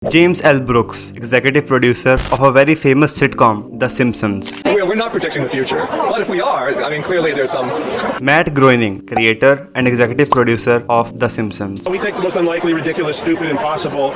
James L. Brooks, executive producer of a very famous sitcom, The Simpsons. We're not predicting the future, but if we are, I mean, clearly there's some... Matt Groening, creator and executive producer of The Simpsons. We take the most unlikely, ridiculous, stupid, impossible,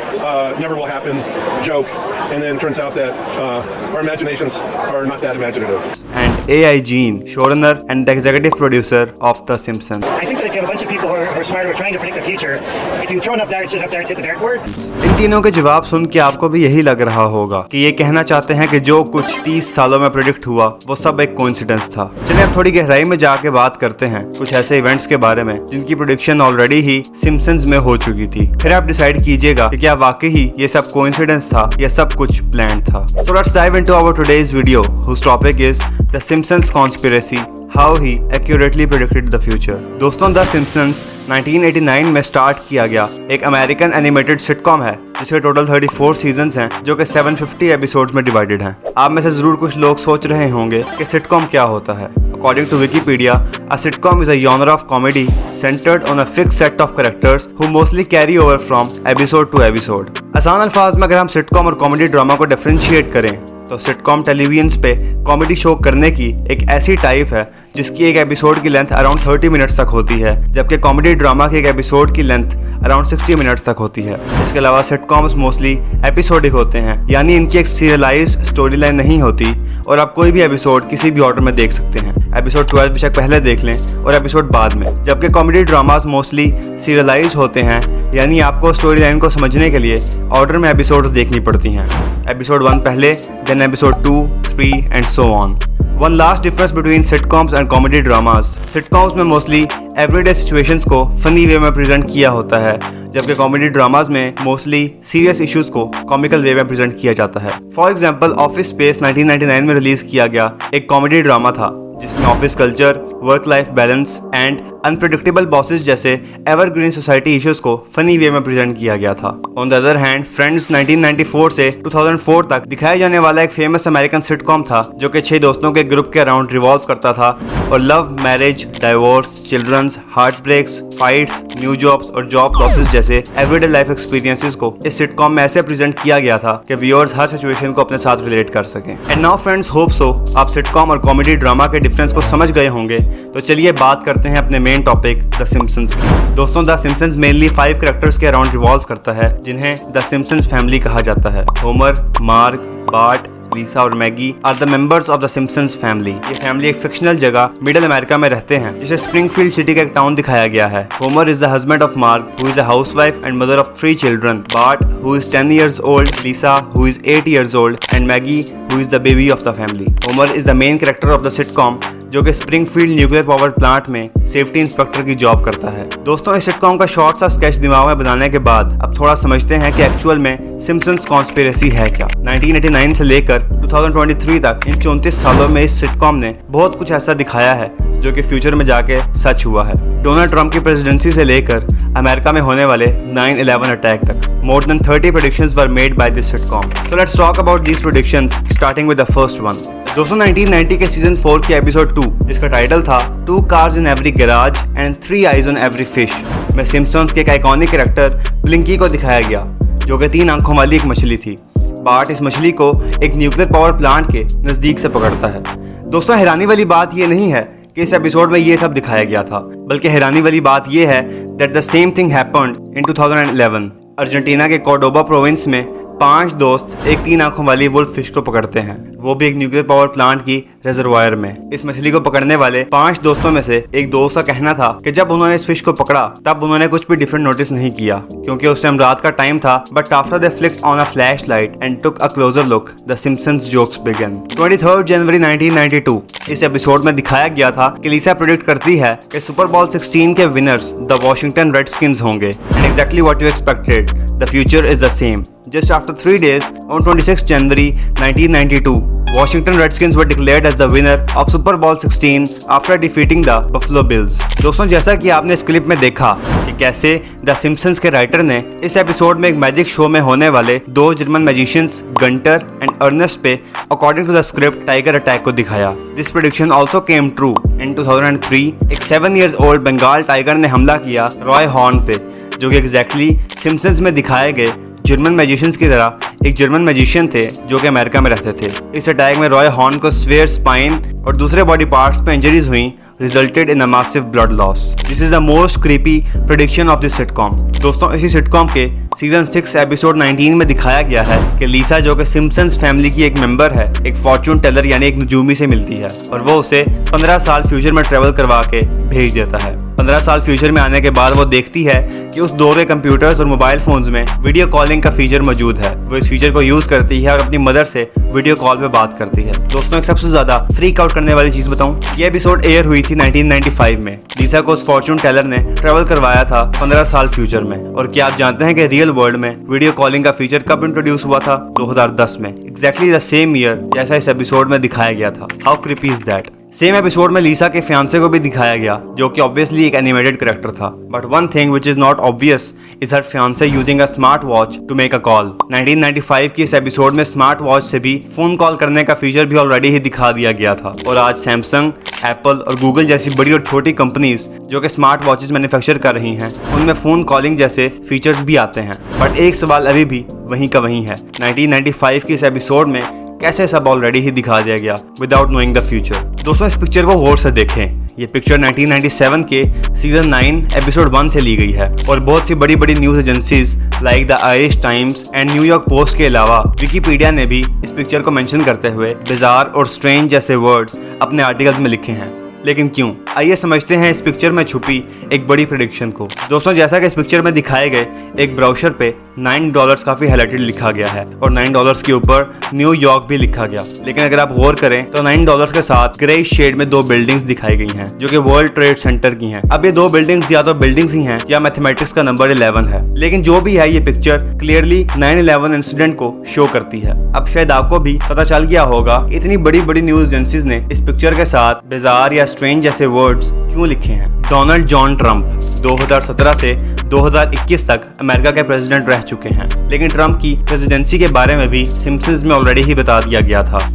never will happen joke, and then it turns out that our imaginations are not that imaginative. And A.I. Gene, showrunner and the executive producer of The Simpsons. I think that if you have a bunch of people who are smart, who are trying to predict the future, if you throw enough darts hit the dartboard. इन तीनों के जवाब सुन के आपको भी यही लग रहा होगा कि ये कहना चाहते हैं कि जो कुछ 30 सालों में प्रेडिक्ट हुआ वो सब एक कोइंसिडेंस था। चलिए अब थोड़ी गहराई में जाके बात करते हैं कुछ ऐसे इवेंट्स के बारे में जिनकी प्रेडिक्शन ऑलरेडी ही सिम्पसन्स में हो चुकी थी। फिर आप डिसाइड कीजिएगा कि क्या वाकई ही ये सब कोइंसिडेंस था या सब कुछ प्लान था। So let's dive into our today's video whose topic is the Simpsons conspiracy, how he accurately predicted the future. दोस्तों, द सिम्पसन्स 1989 में स्टार्ट किया गया एक अमेरिकन एनिमेटेड सिटकॉम है जिसके टोटल 34 सीजन्स हैं जो कि 750 एपिसोड्स में डिवाइडेड हैं। आप में से जरूर कुछ लोग सोच रहे होंगे कि सिटकॉम क्या होता है। According to Wikipedia, a sitcom is a genre of comedy centered on a fixed set of characters who mostly carry over from episode to episode. आसान अल्फाज में अगर हम सिटकॉम और कॉमेडी ड्रामा को डिफरेंशिएट करें तो सिटकॉम टेलीविजन पे कॉमेडी शो करने की एक ऐसी टाइप है जिसकी एक एपिसोड की लेंथ अराउंड 30 मिनट्स तक होती है, जबकि कॉमेडी ड्रामा की एक एपिसोड की लेंथ अराउंड 60 मिनट्स तक होती है। इसके अलावा सिटकॉम्स मोस्टली एपिसोडिक होते हैं, यानी इनकी एक सीरियलाइज्ड स्टोरी लाइन नहीं होती और आप कोई भी एपिसोड किसी भी ऑर्डर में देख सकते हैं। एपिसोड 12 बेशक पहले देख लें और एपिसोड बाद में। जबकि कॉमेडी ड्रामास मोस्टली सीरियलाइज होते हैं, यानी आपको स्टोरी लाइन को समझने के लिए ऑर्डर में एपिसोड्स देखनी पड़ती हैं। एपिसोड 1 पहले, then episode 2, 3 and so on. One last difference between sitcoms and comedy dramas. Sitcoms में mostly everyday situations को funny way में present किया होता है, जबकि comedy dramas में mostly serious issues को comical way में present किया जाता है। For example, Office Space 1999 में रिलीज किया गया एक comedy ड्रामा था जिसमें office culture, work life balance and unpredictable bosses जैसे एवरग्रीन सोसाइटी इश्यूज को फनी वे में प्रेजेंट किया गया था। On the other hand, friends 1994 से 2004 तक दिखाया जाने वाला एक फेमस अमेरिकन सिटकॉम था जो कि 6 दोस्तों के ग्रुप के अराउंड रिवॉल्व करता था और love, marriage, divorce, childrens, heart breaks, fights, new jobs और जॉब लॉसेस जैसे एवरीडे लाइफ एक्सपीरियंसेस को इस सिटकॉम में ऐसे प्रेजेंट किया गया था कि व्यूअर्स हर सिचुएशन को अपने साथ रिलेट कर सकें। And now friends, hope so आप सिटकॉम और कॉमेडी ड्रामा के डिफरेंस को समझ गए होंगे। तो चलिए बात करते हैं अपने मेन टॉपिक द सिम्पसन्स की। दोस्तों, द सिम्पसन्स मेनली 5 कैरेक्टर्स के अराउंड रिवॉल्व करता है जिन्हें द सिम्पसन्स फैमिली कहा जाता है। होमर, मार्ग, बार्ट, लीसा और Maggie are the members of the Simpsons family. ये फैमिली एक फिक्शनल जगह मिडिल अमेरिका में रहते हैं जिसे स्प्रिंगफील्ड सिटी का एक टाउन दिखाया गया है। Homer is the husband of Marge who is a housewife and mother of 3 children, Bart who is 10 years old, Lisa who is 8 years old and Maggie who is the baby of the family. Homer is the main character of the sitcom जो कि Springfield nuclear power plant में safety inspector की job करता है। दोस्तों, इस sitcom का short सा स्केच दिमाग में बनाने के बाद अब थोड़ा समझते हैं कि एक्चुअल में सिम्पसन्स कॉन्स्पिरेसी है क्या। 1989 से लेकर 2023 तक इन 34 सालों में इस सिटकॉम ने बहुत कुछ ऐसा दिखाया है जो कि फ्यूचर में जाके सच हुआ है। डोनाल्ड ट्रंप की प्रेसिडेंसी से लेकर अमेरिका में होने वाले 9/11 अटैक तक more than 30 predictions were made by this sitcom. So let's talk about these predictions starting with the first one. दोस्तों, 1990 के सीजन 4 के एपिसोड 2 जिसका टाइटल था 2 cars in every garage and 3 eyes on every fish में Simpson's के एक iconic character blingy को दिखाया गया जो कि 3 आंखों वाली एक मछली थी। बार्ट इस मछली को एक न्यूक्लियर पावर प्लांट के नजदीक से पकड़ता है। दोस्तों, हैरानी वाली बात ये नहीं है कि इस एपिसोड में ये सब दिखाया गया था, बल्कि हैरानी वाली बात ये है that the same thing happened in 2011। Argentina के कोर्डोबा प्रोविंस में 5 दोस्त एक 3 आंखों वाली वुल्फ फिश को पकड़ते हैं, वो भी एक न्यूक्लियर पावर प्लांट की रिजर्वायर में। इस मछली को पकड़ने वाले 5 दोस्तों में से एक दोस्त का कहना था कि जब उन्होंने इस फिश को पकड़ा तब उन्होंने कुछ भी डिफरेंट नोटिस नहीं किया क्योंकि उस टाइम रात का टाइम था। But after they flicked on a flash light and took a closer look, the Simpsons jokes began. 23 जनवरी 1992 इस एपिसोड में दिखाया गया था कि लीसा प्रेडिक्ट करती है कि सुपर बॉल 16 के विनर्स द वॉशिंगटन रेडस्किन्स होंगे। And exactly what you expected, the future is the same. Just after 3 days, on 26 January 1992, Washington Redskins were declared as the winner of Super Bowl 16 after defeating the Buffalo Bills. दोस्तों, जैसा कि आपने इस clip में देखा कि कैसे the Simpson's के राइटर ने इस एपिसोड में एक मैजिक शो में होने वाले 2 German magicians Gunter and Ernest पे according to the script tiger attack को दिखाया। This prediction also came true in 2003। एक 7 years old बंगाल टाइगर ने हमला किया रॉय हॉर्न पे जो कि एग्जैक्टली सिम्पसन्स में दिखाए गए जर्मन मैजिशियंस की तरह एक जर्मन मैजिशियन थे जो कि अमेरिका में रहते थे। इस अटैक में रॉय हॉर्न को स्वेयर, स्पाइन और दूसरे बॉडी पार्ट्स पे इंजरीज हुई, resulted in a massive blood loss. This is the most creepy prediction of this sitcom. दोस्तों, इसी सिटकॉम के सीजन 6 एपिसोड 19 में दिखाया गया है कि लीसा, जो कि सिम्पसन्स फैमिली की एक मेंबर है, एक फॉर्चून टेलर यानी एक नजूमी से मिलती है और वो उसे 15 साल फ्यूचर में ट्रेवल करवा के भेज देता है। 15 साल फ्यूचर में आने के बाद वो देखती है कि उस दौर के कंप्यूटर्स और मोबाइल फोन्स में वीडियो कॉलिंग का फीचर मौजूद है। वो इस फीचर को यूज करती है और अपनी मदर से वीडियो कॉल पे बात करती है। दोस्तों, एक सबसे ज्यादा फ्रीक आउट करने वाली चीज बताऊं, ये एपिसोड एयर हुई थी 1995 में। लीसा को उस फॉर्चून टेलर ने ट्रेवल करवाया था 15 साल फ्यूचर में। और क्या आप जानते हैं कि रियल वर्ल्ड में वीडियो कॉलिंग का फीचर कब इंट्रोड्यूस हुआ था? 2010 में, एग्जैक्टली द सेम ईयर जैसा इस एपिसोड में दिखाया गया था। How creepy is that? Same episode में लीसा के फियांसे को भी दिखाया गया, जो कि ऑब्वियसली एक एनिमेटेड कैरेक्टर था। But one thing which is not obvious is her fiance using a smart watch to make a call. 1995 की इस एपिसोड में स्मार्ट वॉच से भी फोन कॉल करने का फीचर भी ऑलरेडी ही दिखा दिया गया था। और आज सैमसंग, एप्पल और गूगल जैसी बड़ी और छोटी कंपनीज जो कि स्मार्ट वॉचेस मैन्युफैक्चर कर रही हैं, उनमें फोन कॉलिंग जैसे फीचर्स भी आते हैं। बट एक सवाल अभी भी वहीं का वहीं है, 1995 की इस एपिसोड में कैसे सब ऑलरेडी ही दिखा दिया गया विदाउट नोइंग द फ्यूचर? दोस्तों, इस पिक्चर को गौर से देखें। ये पिक्चर 1997 के सीजन 9 एपिसोड 1 से ली गई है और बहुत सी बड़ी बड़ी news agencies like the Irish times and New York post के अलावा विकिपीडिया ने भी इस पिक्चर को मेंशन करते हुए बिजार और स्ट्रेंज जैसे वर्ड्स अपने आर्टिकल्स में लिखे हैं। लेकिन क्यों? आइए समझते हैं इस पिक्चर में छुपी एक बड़ी प्रेडिक्शन को। दोस्तों, जैसा कि इस पिक्चर में दिखाए गए एक ब्राउज़र पे $9 काफी हाईलाइटेड लिखा गया है और $9 के ऊपर न्यूयॉर्क भी लिखा गया। लेकिन अगर आप गौर करें तो $9 के साथ ग्रे शेड में 2 बिल्डिंग्स दिखाई गई हैं जो कि वर्ल्ड ट्रेड सेंटर की हैं। अब ये 2 बिल्डिंग्स या तो बिल्डिंग्स ही हैं या मैथमेटिक्स का नंबर 11 है। लेकिन जो भी है, ये पिक्चर क्लियरली 9/11 इंसिडेंट को शो करती है। अब शायद आपको भी पता चल गया होगा इतनी बड़ी बड़ी न्यूज एजेंसीज ने इस पिक्चर के साथ बिजार या स्ट्रेंज जैसे वर्ड्स क्यों लिखे हैं। डोनाल्ड जॉन ट्रंप 2017 से 2021 तक अमेरिका के प्रेसिडेंट रह चुके हैं, लेकिन ट्रंप की प्रेसिडेंसी के बारे में भी सिम्पसन्स में ऑलरेडी ही बता दिया गया था।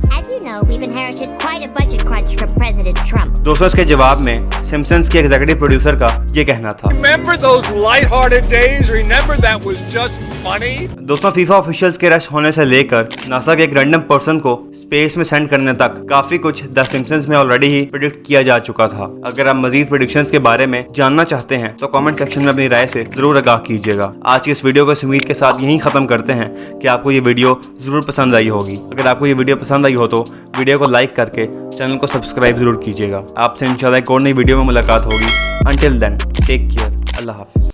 We've inherited quite a budget crunch from President Trump. दोस्तों, इसके जवाब में सिम्पसन्स के एग्जीक्यूटिव प्रोड्यूसर का ये कहना था, Remember those light-hearted days? Remember that was just funny? दोस्तों, फीफा ऑफिशियल्स के रश होने से लेकर नासा के एक रैंडम पर्सन को स्पेस में सेंड करने तक काफी कुछ द सिम्पसन्स में ऑलरेडी ही प्रेडिक्ट किया जा चुका था। अगर आप मजीद प्रेडिक्शंस के बारे में जानना चाहते हैं तो कमेंट सेक्शन में अपनी राय से जरूर आगाह कीजिएगा। आज की इस वीडियो को इस उम्मीद के साथ यहीं खत्म करते हैं कि आपको ये वीडियो जरूर पसंद आई होगी। अगर आपको ये वीडियो पसंद आई हो तो वीडियो को लाइक करके चैनल को सब्सक्राइब जरूर कीजिएगा। आपसे इंशाल्लाह एक और नई वीडियो में मुलाकात होगी। अंटिल देन, टेक केयर, अल्लाह हाफिज।